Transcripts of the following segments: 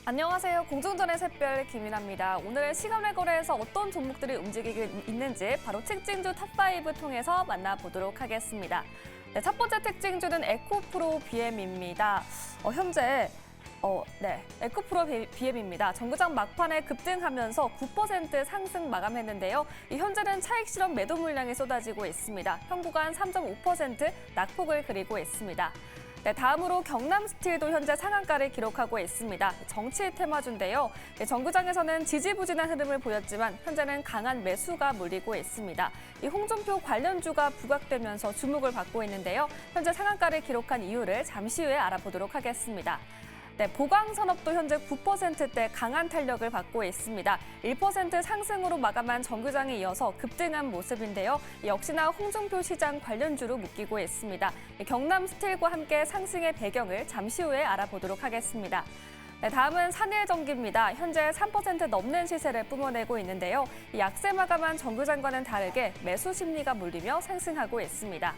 안녕하세요. 공중전의 샛별 김윤아입니다. 오늘 시간외 거래에서 어떤 종목들이 움직이고 있는지 바로 특징주 탑5 통해서 만나보도록 하겠습니다. 네, 첫 번째 특징주는 에코프로 BM입니다. 현재 에코프로 BM입니다. 정거장 막판에 급등하면서 9% 상승 마감했는데요. 현재는 차익 실현 매도 물량이 쏟아지고 있습니다. 현 구간 3.5% 낙폭을 그리고 있습니다. 네, 다음으로 경남스틸도 현재 상한가를 기록하고 있습니다. 정치 테마주인데요. 정구장에서는 지지부진한 흐름을 보였지만 현재는 강한 매수가 몰리고 있습니다. 이 홍준표 관련주가 부각되면서 주목을 받고 있는데요. 현재 상한가를 기록한 이유를 잠시 후에 알아보도록 하겠습니다. 네, 보강산업도 현재 9%대 강한 탄력을 받고 있습니다. 1% 상승으로 마감한 정규장에 이어서 급등한 모습인데요. 역시나 홍준표 시장 관련주로 묶이고 있습니다. 경남스틸과 함께 상승의 배경을 잠시 후에 알아보도록 하겠습니다. 네, 다음은 산일전기입니다. 현재 3% 넘는 시세를 뿜어내고 있는데요. 약세 마감한 정규장과는 다르게 매수 심리가 몰리며 상승하고 있습니다.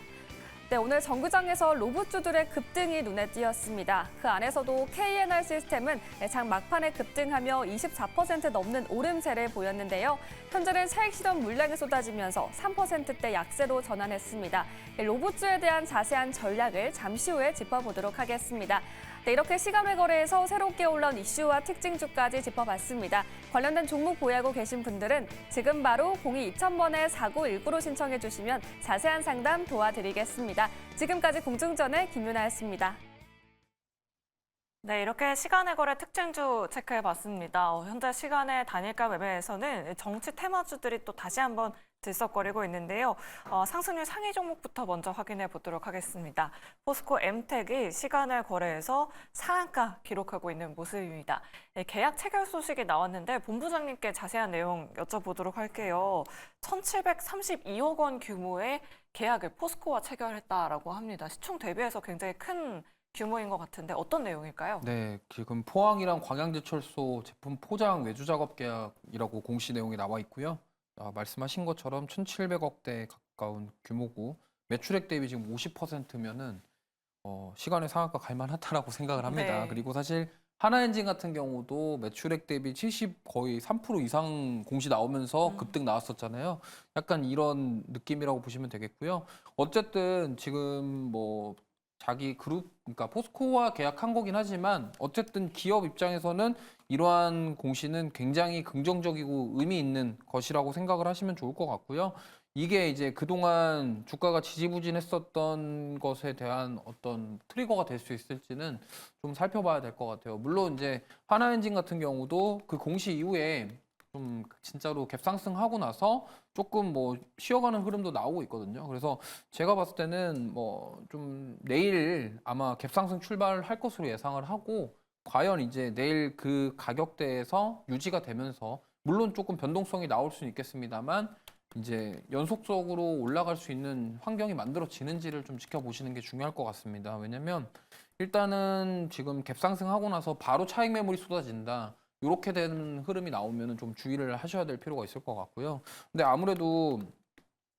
네, 오늘 정규장에서 로봇주들의 급등이 눈에 띄었습니다. 그 안에서도 KNR 시스템은 장 막판에 급등하며 24% 넘는 오름세를 보였는데요. 현재는 차익 실현 물량이 쏟아지면서 3%대 약세로 전환했습니다. 로봇주에 대한 자세한 전략을 잠시 후에 짚어보도록 하겠습니다. 네, 이렇게 시간외 거래에서 새롭게 올라온 이슈와 특징주까지 짚어봤습니다. 관련된 종목 보유하고 계신 분들은 지금 바로 02-2000번에 4919로 신청해 주시면 자세한 상담 도와드리겠습니다. 지금까지 공중전의 김윤아였습니다. 네, 이렇게 시간의 거래 특징주 체크해봤습니다. 현재 시간의 단일가 매매에서는 정치 테마주들이 또 다시 한번 들썩거리고 있는데요. 상승률 상위 종목부터 먼저 확인해 보도록 하겠습니다. 포스코 엠텍이 시간의 거래에서 상한가 기록하고 있는 모습입니다. 계약 체결 소식이 나왔는데 본부장님께 자세한 내용 여쭤보도록 할게요. 1,732억 원 규모의 계약을 포스코와 체결했다라고 합니다. 시총 대비해서 굉장히 큰 규모인 것 같은데 어떤 내용일까요? 네, 지금 포항이랑 광양제철소 제품 포장 외주 작업 계약이라고 공시 내용이 나와 있고요. 말씀하신 것처럼 1,700억대 가까운 규모고 매출액 대비 지금 50%면은 시간의 상한가 갈만하다라고 생각을 합니다. 네. 그리고 사실 하나엔진 같은 경우도 매출액 대비 70 거의 3% 이상 공시 나오면서 급등 나왔었잖아요. 약간 이런 느낌이라고 보시면 되겠고요. 어쨌든 지금 뭐 자기 그룹, 그러니까 포스코와 계약한 거긴 하지만 어쨌든 기업 입장에서는 이러한 공시는 굉장히 긍정적이고 의미 있는 것이라고 생각을 하시면 좋을 것 같고요. 이게 이제 그동안 주가가 지지부진했었던 것에 대한 어떤 트리거가 될 수 있을지는 좀 살펴봐야 될 것 같아요. 물론 이제 하나엔진 같은 경우도 그 공시 이후에 좀 진짜로 갭상승하고 나서 조금 뭐 쉬어가는 흐름도 나오고 있거든요. 그래서 제가 봤을 때는 뭐 좀 내일 아마 갭상승 출발할 것으로 예상을 하고 과연 이제 내일 그 가격대에서 유지가 되면서 물론 조금 변동성이 나올 수는 있겠습니다만 이제 연속적으로 올라갈 수 있는 환경이 만들어지는지를 좀 지켜보시는 게 중요할 것 같습니다. 왜냐면 일단은 지금 갭상승하고 나서 바로 차익 매물이 쏟아진다. 이렇게 된 흐름이 나오면 좀 주의를 하셔야 될 필요가 있을 것 같고요. 근데 아무래도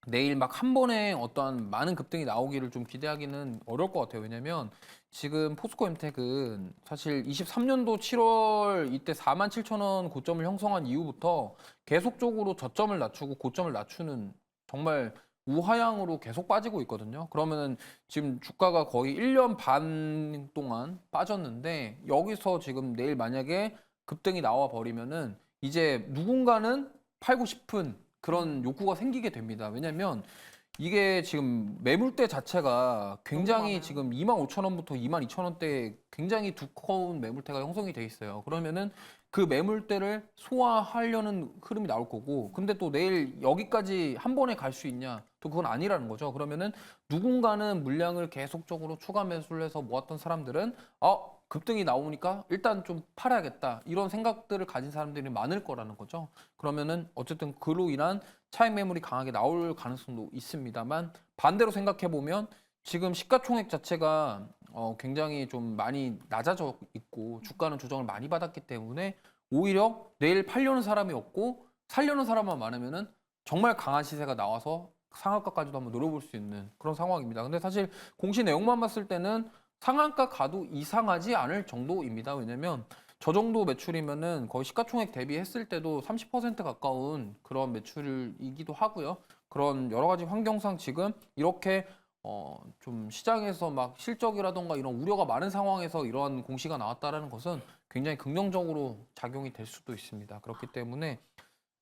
내일 막 한 번에 어떠한 많은 급등이 나오기를 좀 기대하기는 어려울 것 같아요. 왜냐면 지금 포스코 엠텍은 사실 23년도 7월 이때 47,000원 고점을 형성한 이후부터 계속적으로 저점을 낮추고 고점을 낮추는 정말 우하향으로 계속 빠지고 있거든요. 그러면은 지금 주가가 거의 1년 반 동안 빠졌는데 여기서 지금 내일 만약에 급등이 나와 버리면은 이제 누군가는 팔고 싶은 그런 욕구가 생기게 됩니다. 왜냐면 이게 지금 매물대 자체가 굉장히 지금 25,000원부터 22,000원대 굉장히 두꺼운 매물대가 형성이 돼 있어요. 그러면은 그 매물대를 소화하려는 흐름이 나올 거고, 근데 또 내일 여기까지 한 번에 갈 수 있냐? 또 그건 아니라는 거죠. 그러면은 누군가는 물량을 계속적으로 추가 매수를 해서 모았던 사람들은 급등이 나오니까 일단 좀 팔아야겠다. 이런 생각들을 가진 사람들이 많을 거라는 거죠. 그러면은 어쨌든 그로 인한 차익 매물이 강하게 나올 가능성도 있습니다만 반대로 생각해 보면 지금 시가총액 자체가 굉장히 좀 많이 낮아져 있고 주가는 조정을 많이 받았기 때문에 오히려 내일 팔려는 사람이 없고 살려는 사람만 많으면은 정말 강한 시세가 나와서 상한가까지도 한번 노려볼 수 있는 그런 상황입니다. 근데 사실 공시 내용만 봤을 때는 상한가 가도 이상하지 않을 정도입니다. 왜냐면 저 정도 매출이면은 거의 시가총액 대비했을 때도 30% 가까운 그런 매출이기도 하고요. 그런 여러 가지 환경상 지금 이렇게 좀 시장에서 막 실적이라던가 이런 우려가 많은 상황에서 이러한 공시가 나왔다라는 것은 굉장히 긍정적으로 작용이 될 수도 있습니다. 그렇기 때문에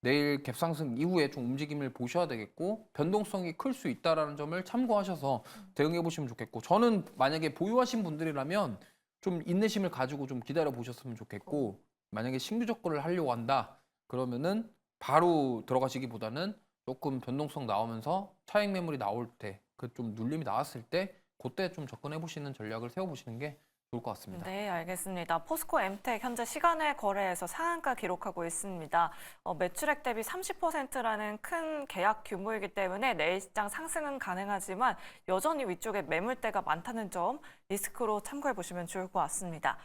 내일 갭상승 이후에 좀 움직임을 보셔야 되겠고 변동성이 클 수 있다라는 점을 참고하셔서 대응해 보시면 좋겠고 저는 만약에 보유하신 분들이라면 좀 인내심을 가지고 좀 기다려 보셨으면 좋겠고 만약에 신규 접근을 하려고 한다 그러면은 바로 들어가시기보다는 조금 변동성 나오면서 차익 매물이 나올 때 그 좀 눌림이 나왔을 때 그때 좀 접근해 보시는 전략을 세워 보시는 게 좋을 것 같습니다. 네, 알겠습니다. 포스코 엠텍 현재 시간외 거래에서 상한가 기록하고 있습니다. 매출액 대비 30%라는 큰 계약 규모이기 때문에 내일 시장 상승은 가능하지만 여전히 위쪽에 매물대가 많다는 점 리스크로 참고해 보시면 좋을 것 같습니다.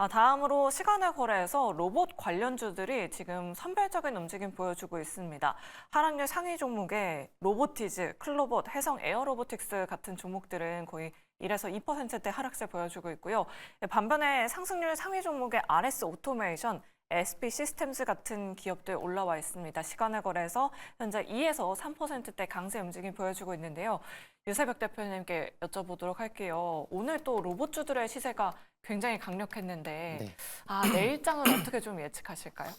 다음으로 시간외 거래에서 로봇 관련주들이 지금 선별적인 움직임 보여주고 있습니다. 하락률 상위 종목에 로보티즈, 클로봇, 해성 에어로보틱스 같은 종목들은 거의 1에서 2%대 하락세 보여주고 있고요. 반면에 상승률 상위 종목의 RS 오토메이션, SP 시스템즈 같은 기업들 올라와 있습니다. 시간외 거래에서 현재 2에서 3%대 강세 움직임 보여주고 있는데요. 유세벽 대표님께 여쭤보도록 할게요. 오늘 또 로봇주들의 시세가 굉장히 강력했는데 네. 내일장은 어떻게 좀 예측하실까요?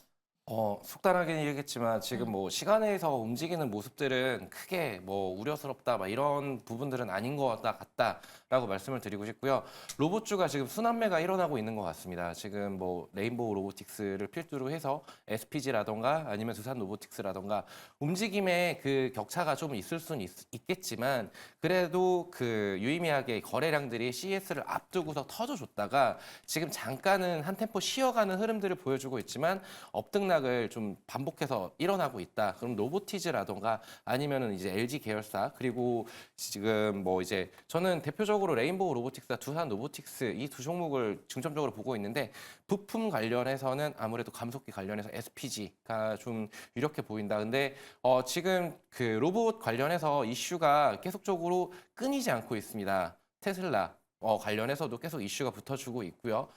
속단하게는 얘기했지만 지금 뭐 시간에서 움직이는 모습들은 크게 뭐 우려스럽다 막 이런 부분들은 아닌 것 같다라고 말씀을 드리고 싶고요. 로봇주가 지금 순환매가 일어나고 있는 것 같습니다. 지금 뭐 레인보우 로보틱스를 필두로 해서 SPG라던가 아니면 두산 로보틱스라던가 움직임의 그 격차가 좀 있을 수는 있겠지만 그래도 그 유의미하게 거래량들이 CES를 앞두고서 터져줬다가 지금 잠깐은 한 템포 쉬어가는 흐름들을 보여주고 있지만 업등락을 좀 반복해서 일어나고 있다. 그럼 로보티즈라던가 아니면은 이제 LG 계열사 그리고 지금 뭐 이제 저는 대표적으로 레인보우 로보틱스와 두산 로보틱스 이 두 종목을 중점적으로 보고 있는데 부품 관련해서는 아무래도 감속기 관련해서 SPG가 좀 유력해 보인다. 근데 지금 그 로봇 관련해서 이슈가 계속적으로 끊이지 않고 있습니다. 테슬라 관련해서도 계속 이슈가 붙어주고 있고요.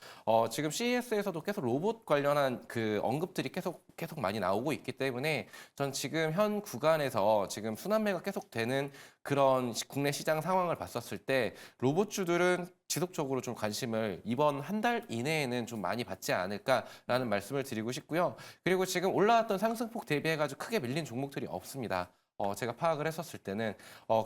지금 CES에서도 계속 로봇 관련한 그 언급들이 계속 많이 나오고 있기 때문에 전 지금 현 구간에서 지금 순환매가 계속 되는 그런 국내 시장 상황을 봤었을 때 로봇주들은 지속적으로 좀 관심을 이번 한 달 이내에는 좀 많이 받지 않을까라는 말씀을 드리고 싶고요. 그리고 지금 올라왔던 상승폭 대비해가지고 크게 밀린 종목들이 없습니다. 제가 파악을 했었을 때는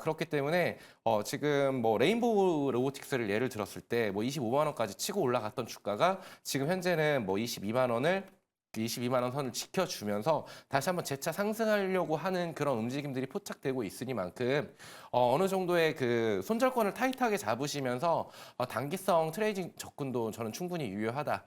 그렇기 때문에 지금 뭐 레인보우 로보틱스를 예를 들었을 때 뭐 25만 원까지 치고 올라갔던 주가가 지금 현재는 뭐 22만 원 선을 지켜주면서 다시 한번 재차 상승하려고 하는 그런 움직임들이 포착되고 있으니만큼 어느 정도의 그 손절권을 타이트하게 잡으시면서 단기성 트레이딩 접근도 저는 충분히 유효하다.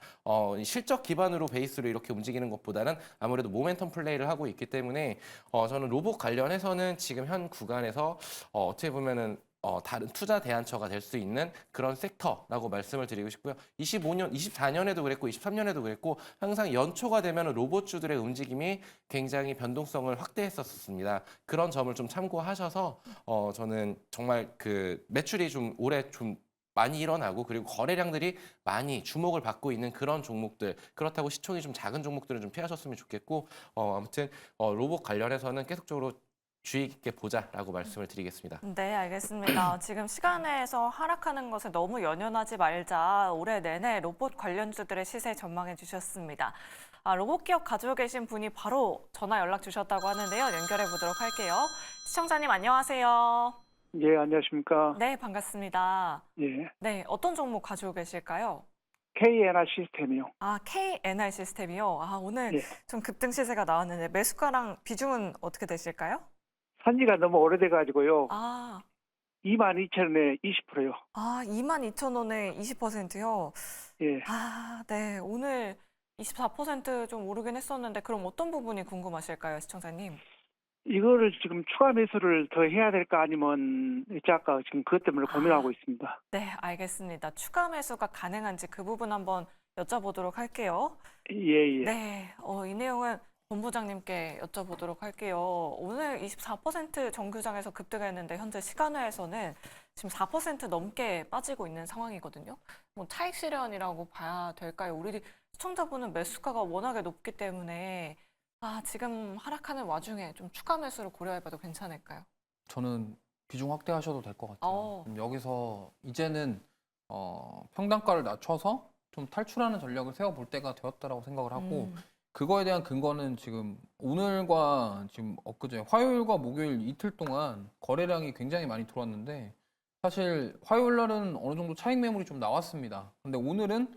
실적 기반으로 베이스로 이렇게 움직이는 것보다는 아무래도 모멘텀 플레이를 하고 있기 때문에 저는 로봇 관련해서는 지금 현 구간에서 어떻게 보면은 다른 투자 대안처가 될 수 있는 그런 섹터라고 말씀을 드리고 싶고요. 25년, 24년에도 그랬고 23년에도 그랬고 항상 연초가 되면 로봇주들의 움직임이 굉장히 변동성을 확대했었습니다. 그런 점을 좀 참고하셔서 저는 정말 그 매출이 좀 올해 좀 많이 일어나고 그리고 거래량들이 많이 주목을 받고 있는 그런 종목들 그렇다고 시총이 좀 작은 종목들은 좀 피하셨으면 좋겠고 아무튼 로봇 관련해서는 계속적으로 주의 깊게 보자라고 말씀을 드리겠습니다. 네, 알겠습니다. 지금 시간에서 하락하는 것에 너무 연연하지 말자. 올해 내내 로봇 관련주들의 시세 전망해 주셨습니다. 로봇 기업 가지고 계신 분이 바로 전화 연락 주셨다고 하는데요. 연결해 보도록 할게요. 시청자님 안녕하세요. 예, 안녕하십니까. 네, 반갑습니다. 예, 네, 어떤 종목 가지고 계실까요? KNR 시스템이요. KNR 시스템이요. 오늘 예. 좀 급등 시세가 나왔는데 매수가랑 비중은 어떻게 되실까요? 산지가 너무 오래돼가지고요. 22,000원에 20%요. 22,000원에 20%요? 예, 네. 오늘 24% 좀 오르긴 했었는데 그럼 어떤 부분이 궁금하실까요, 시청자님? 이거를 지금 추가 매수를 더 해야 될까 아니면 아까 지금 그것 때문에 고민하고 있습니다. 네, 알겠습니다. 추가 매수가 가능한지 그 부분 한번 여쭤보도록 할게요. 예, 예. 네, 이 내용은 본부장님께 여쭤보도록 할게요. 오늘 24% 정규장에서 급등했는데 현재 시간외에서는 지금 4% 넘게 빠지고 있는 상황이거든요. 뭐 차익 실현이라고 봐야 될까요? 우리 시청자분은 매수가가 워낙에 높기 때문에 지금 하락하는 와중에 좀 추가 매수를 고려해봐도 괜찮을까요? 저는 비중 확대하셔도 될 것 같아요. 어. 여기서 이제는 평단가를 낮춰서 좀 탈출하는 전략을 세워볼 때가 되었다라고 생각을 하고 그거에 대한 근거는 지금 오늘과 지금 엊그제 화요일과 목요일 이틀 동안 거래량이 굉장히 많이 들어왔는데 사실 화요일 날은 어느 정도 차익 매물이 좀 나왔습니다. 근데 오늘은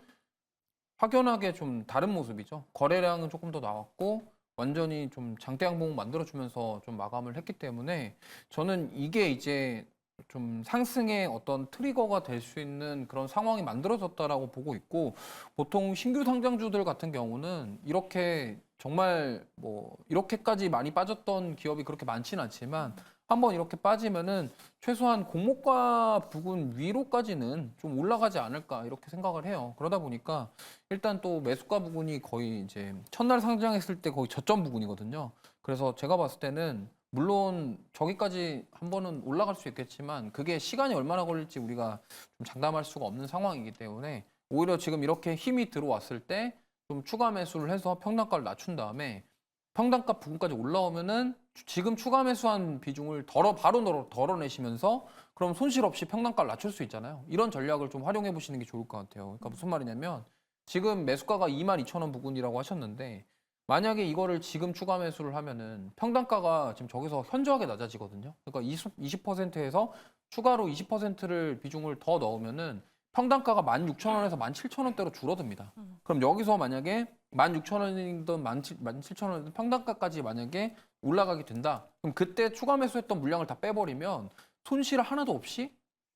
확연하게 좀 다른 모습이죠. 거래량은 조금 더 나왔고 완전히 좀 장대 양봉 만들어주면서 좀 마감을 했기 때문에 저는 이게 이제 좀 상승의 어떤 트리거가 될 수 있는 그런 상황이 만들어졌다라고 보고 있고 보통 신규 상장주들 같은 경우는 이렇게 정말 뭐 이렇게까지 많이 빠졌던 기업이 그렇게 많지는 않지만 한번 이렇게 빠지면은 최소한 공모가 부근 위로까지는 좀 올라가지 않을까 이렇게 생각을 해요. 그러다 보니까 일단 또 매수가 부근이 거의 이제 첫날 상장했을 때 거의 저점 부근이거든요. 그래서 제가 봤을 때는 물론 저기까지 한 번은 올라갈 수 있겠지만 그게 시간이 얼마나 걸릴지 우리가 좀 장담할 수가 없는 상황이기 때문에 오히려 지금 이렇게 힘이 들어왔을 때 좀 추가 매수를 해서 평단가를 낮춘 다음에 평단가 부근까지 올라오면은 지금 추가 매수한 비중을 바로 덜어내시면서 그럼 손실 없이 평단가를 낮출 수 있잖아요. 이런 전략을 좀 활용해 보시는 게 좋을 것 같아요. 그러니까 무슨 말이냐면 지금 매수가가 22,000원 부근이라고 하셨는데 만약에 이거를 지금 추가 매수를 하면은 평단가가 지금 저기서 현저하게 낮아지거든요. 그러니까 20%에서 추가로 20%를 비중을 더 넣으면은 평단가가 16,000원에서 17,000원대로 줄어듭니다. 그럼 여기서 만약에 16,000원이든 17,000원이든 평단가까지 만약에 올라가게 된다. 그럼 그때 추가 매수했던 물량을 다 빼버리면 손실 하나도 없이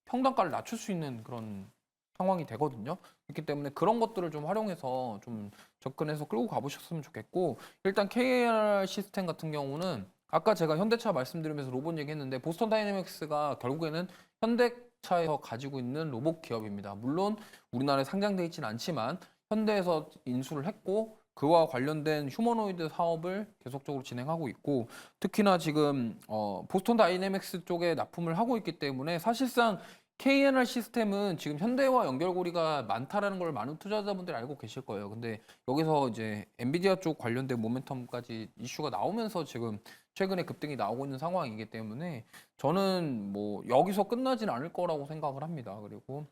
평단가를 낮출 수 있는 그런 상황이 되거든요. 그렇기 때문에 그런 것들을 좀 활용해서 좀 접근해서 끌고 가보셨으면 좋겠고 일단 KAR 시스템 같은 경우는 아까 제가 현대차 말씀드리면서 로봇 얘기했는데 보스턴 다이내믹스가 결국에는 현대차에서 가지고 있는 로봇 기업입니다. 물론 우리나라에 상장돼 있지는 않지만 현대에서 인수를 했고 그와 관련된 휴머노이드 사업을 계속적으로 진행하고 있고 특히나 지금 보스턴 다이내믹스 쪽에 납품을 하고 있기 때문에 사실상 KNR 시스템은 지금 현대와 연결고리가 많다라는 걸 많은 투자자분들이 알고 계실 거예요. 근데 여기서 이제 엔비디아 쪽 관련된 모멘텀까지 이슈가 나오면서 지금 최근에 급등이 나오고 있는 상황이기 때문에 저는 뭐 여기서 끝나진 않을 거라고 생각을 합니다. 그리고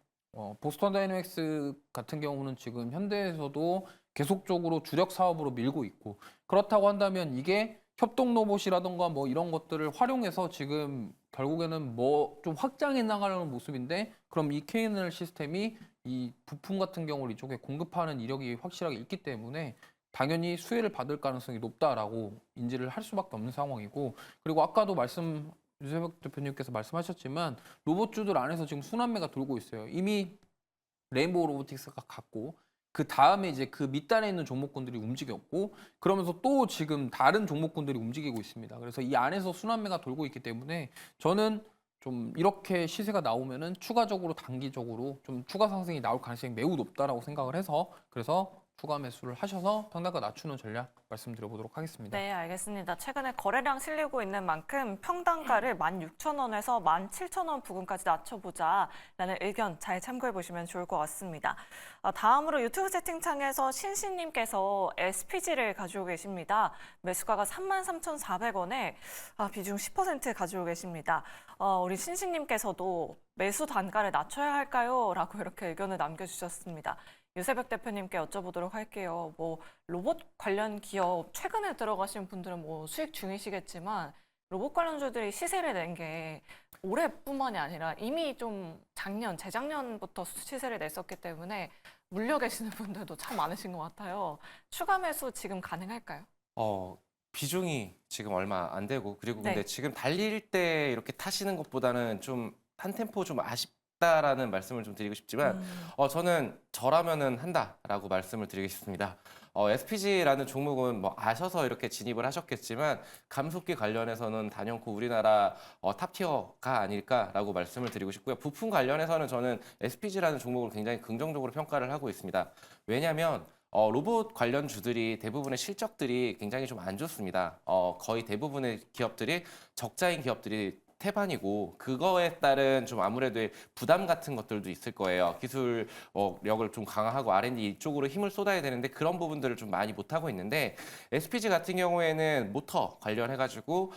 보스턴 다이내믹스 같은 경우는 지금 현대에서도 계속적으로 주력 사업으로 밀고 있고 그렇다고 한다면 이게 협동 로봇이라던가 뭐 이런 것들을 활용해서 지금 결국에는 뭐 좀 확장해 나가려는 모습인데 그럼 이 KNR 시스템이 이 부품 같은 경우를 이쪽에 공급하는 이력이 확실하게 있기 때문에 당연히 수혜를 받을 가능성이 높다라고 인지를 할 수밖에 없는 상황이고 그리고 아까도 유재석 대표님께서 말씀하셨지만 로봇주들 안에서 지금 순환매가 돌고 있어요. 이미 레인보우 로보틱스가 갔고 그 다음에 이제 그 밑단에 있는 종목군들이 움직였고 그러면서 또 지금 다른 종목군들이 움직이고 있습니다. 그래서 이 안에서 순환매가 돌고 있기 때문에 저는 좀 이렇게 시세가 나오면은 추가적으로 단기적으로 좀 추가 상승이 나올 가능성이 매우 높다라고 생각을 해서 그래서 추가 매수를 하셔서 평단가 낮추는 전략 말씀드려보도록 하겠습니다. 네, 알겠습니다. 최근에 거래량 실리고 있는 만큼 평단가를 16,000원에서 17,000원 부근까지 낮춰보자라는 의견 잘 참고해 보시면 좋을 것 같습니다. 다음으로 유튜브 채팅창에서 신신님께서 SPG를 가지고 계십니다. 매수가가 33,400원에 비중 10% 가지고 계십니다. 우리 신신님께서도 매수 단가를 낮춰야 할까요? 라고 이렇게 의견을 남겨주셨습니다. 유세백 대표님께 여쭤보도록 할게요. 뭐 로봇 관련 기업 최근에 들어가신 분들은 뭐 수익 중이시겠지만 로봇 관련주들이 시세를 낸 게 올해뿐만이 아니라 이미 좀 재작년부터 시세를 냈었기 때문에 물려 계시는 분들도 참 많으신 것 같아요. 추가 매수 지금 가능할까요? 비중이 지금 얼마 안 되고 그리고 네. 근데 지금 달릴 때 이렇게 타시는 것보다는 좀 한 템포 좀 아쉽다라는 말씀을 좀 드리고 싶지만 저는 저라면은 한다라고 말씀을 드리고 싶습니다. SPG라는 종목은 뭐 아셔서 이렇게 진입을 하셨겠지만 감속기 관련해서는 단연코 우리나라 탑티어가 아닐까라고 말씀을 드리고 싶고요. 부품 관련해서는 저는 SPG라는 종목을 굉장히 긍정적으로 평가를 하고 있습니다. 왜냐하면 로봇 관련 주들이 대부분의 실적들이 굉장히 좀 안 좋습니다. 거의 대부분의 기업들이 적자인 기업들이 태반이고 그거에 따른 좀 아무래도 부담 같은 것들도 있을 거예요. 기술력을 좀 강화하고 R&D 이쪽으로 힘을 쏟아야 되는데 그런 부분들을 좀 많이 못 하고 있는데 SPG 같은 경우에는 모터 관련해가지고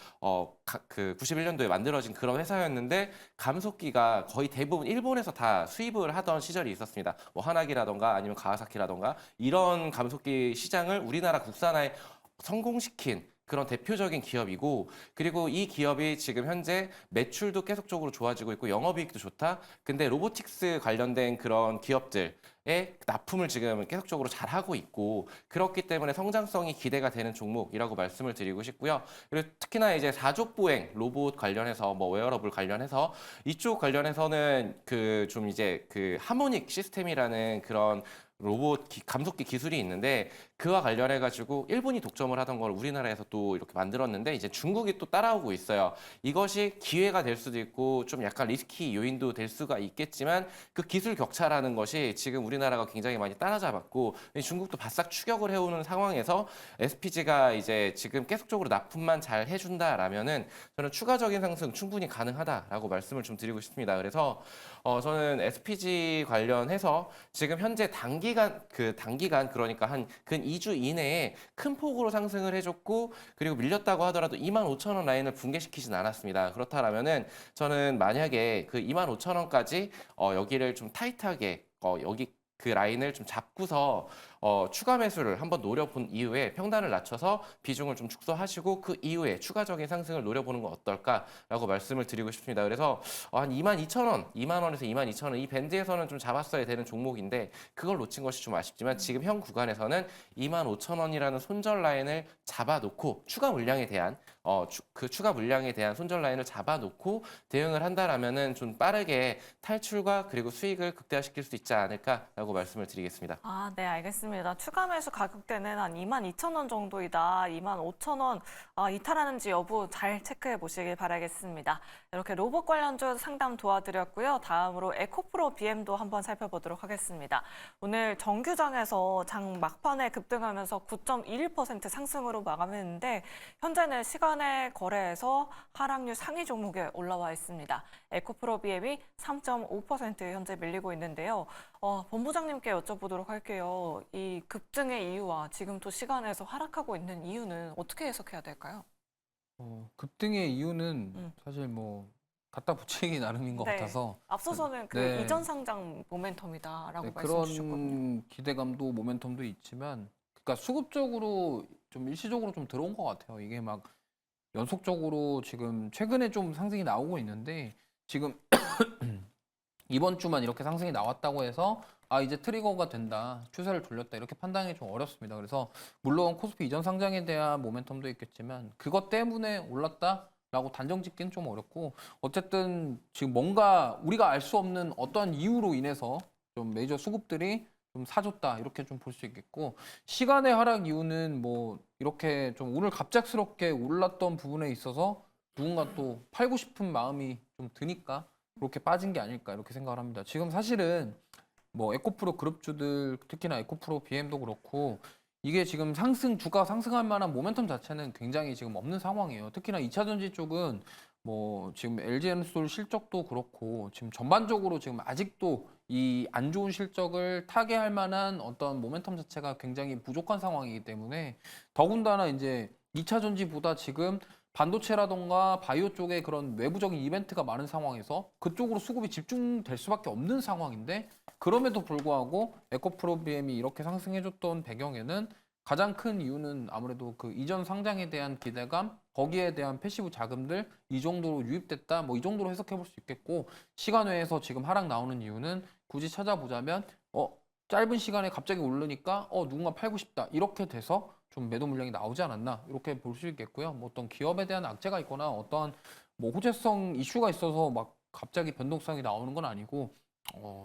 그 91년도에 만들어진 그런 회사였는데 감속기가 거의 대부분 일본에서 다 수입을 하던 시절이 있었습니다. 뭐 하나기라던가 아니면 가와사키라던가 이런 감속기 시장을 우리나라 국산화에 성공시킨 그런 대표적인 기업이고 그리고 이 기업이 지금 현재 매출도 계속적으로 좋아지고 있고 영업이익도 좋다. 근데 로보틱스 관련된 그런 기업들의 납품을 지금 계속적으로 잘 하고 있고 그렇기 때문에 성장성이 기대가 되는 종목이라고 말씀을 드리고 싶고요. 그리고 특히나 이제 사족보행 로봇 관련해서 뭐 웨어러블 관련해서 이쪽 관련해서는 그 좀 이제 그 하모닉 시스템이라는 그런 감속기 기술이 있는데 그와 관련해 가지고 일본이 독점을 하던 걸 우리나라에서 또 이렇게 만들었는데 이제 중국이 또 따라오고 있어요. 이것이 기회가 될 수도 있고 좀 약간 리스키 요인도 될 수가 있겠지만 그 기술 격차라는 것이 지금 우리나라가 굉장히 많이 따라잡았고 중국도 바싹 추격을 해오는 상황에서 SPG가 이제 지금 계속적으로 납품만 잘 해준다라면은 저는 추가적인 상승 충분히 가능하다라고 말씀을 좀 드리고 싶습니다. 그래서 저는 SPG 관련해서 지금 현재 단기간 그러니까 한 근 2주 이내에 큰 폭으로 상승을 해줬고 그리고 밀렸다고 하더라도 25,000원 라인을 붕괴시키진 않았습니다. 그렇다라면은 저는 만약에 그 25,000원까지 여기를 좀 타이트하게 여기 그 라인을 좀 잡고서 추가 매수를 한번 노려본 이후에 평단을 낮춰서 비중을 좀 축소하시고 그 이후에 추가적인 상승을 노려보는 건 어떨까라고 말씀을 드리고 싶습니다. 그래서 한 22,000원, 2만 원에서 22,000원 이 밴드에서는 좀 잡았어야 되는 종목인데 그걸 놓친 것이 좀 아쉽지만 지금 현 구간에서는 25,000원이라는 손절 라인을 잡아놓고 추가 물량에 대한 그 추가 물량에 대한 손절 라인을 잡아놓고 대응을 한다라면은 좀 빠르게 탈출과 그리고 수익을 극대화시킬 수 있지 않을까라고 말씀을 드리겠습니다. 아, 네, 알겠습니다. 추가 매수 가격대는 한 22,000원 정도이다. 25,000원 이탈하는지 여부 잘 체크해 보시길 바라겠습니다. 이렇게 로봇 관련주 상담 도와드렸고요. 다음으로 에코프로 BM도 한번 살펴보도록 하겠습니다. 오늘 정규장에서 장 막판에 급등하면서 9.21% 상승으로 마감했는데 현재는 시간의 거래에서 하락률 상위 종목에 올라와 있습니다. 에코프로 BM이 3.5% 현재 밀리고 있는데요. 본부장님께 여쭤보도록 할게요. 이 급등의 이유와 지금 또 시간에서 하락하고 있는 이유는 어떻게 해석해야 될까요? 급등의 이유는 사실 뭐 갖다 붙이기 나름인 것 네. 같아서 앞서서는 그 네. 이전 상장 모멘텀이다라고 네, 말씀 주셨거든요. 그런 기대감도 모멘텀도 있지만 그러니까 수급적으로 좀 일시적으로 좀 들어온 것 같아요. 이게 막 연속적으로 지금 최근에 좀 상승이 나오고 있는데 지금 이번 주만 이렇게 상승이 나왔다고 해서 이제 트리거가 된다, 추세를 돌렸다 이렇게 판단이 좀 어렵습니다. 그래서 물론 코스피 이전 상장에 대한 모멘텀도 있겠지만 그것 때문에 올랐다라고 단정 짓기는 좀 어렵고 어쨌든 지금 뭔가 우리가 알 수 없는 어떤 이유로 인해서 좀 메이저 수급들이 좀 사줬다 이렇게 좀 볼 수 있겠고 시간의 하락 이유는 뭐 이렇게 좀 오늘 갑작스럽게 올랐던 부분에 있어서 누군가 또 팔고 싶은 마음이 좀 드니까 그렇게 빠진 게 아닐까 이렇게 생각을 합니다. 지금 사실은 뭐 에코프로 그룹주들 특히나 에코프로 BM도 그렇고 이게 지금 주가 상승할 만한 모멘텀 자체는 굉장히 지금 없는 상황이에요. 특히나 2차전지 쪽은 뭐 지금 LG에너솔 실적도 그렇고 지금 전반적으로 지금 아직도 이 안 좋은 실적을 타개할 만한 어떤 모멘텀 자체가 굉장히 부족한 상황이기 때문에 더군다나 이제 2차전지보다 지금 반도체라던가 바이오 쪽에 그런 외부적인 이벤트가 많은 상황에서 그쪽으로 수급이 집중될 수밖에 없는 상황인데 그럼에도 불구하고 에코프로 BM이 이렇게 상승해줬던 배경에는 가장 큰 이유는 아무래도 그 이전 상장에 대한 기대감, 거기에 대한 패시브 자금들 이 정도로 유입됐다, 뭐 이 정도로 해석해 볼 수 있겠고 시간 외에서 지금 하락 나오는 이유는 굳이 찾아보자면 짧은 시간에 갑자기 오르니까 누군가 팔고 싶다 이렇게 돼서 좀 매도 물량이 나오지 않았나 이렇게 볼 수 있겠고요. 뭐 어떤 기업에 대한 악재가 있거나 어떠한 뭐 호재성 이슈가 있어서 막 갑자기 변동성이 나오는 건 아니고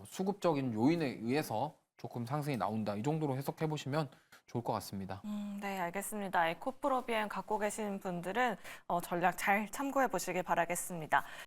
수급적인 요인에 의해서 조금 상승이 나온다 이 정도로 해석해 보시면 좋을 것 같습니다. 네, 알겠습니다. 에코프로 BM 갖고 계신 분들은 전략 잘 참고해 보시길 바라겠습니다.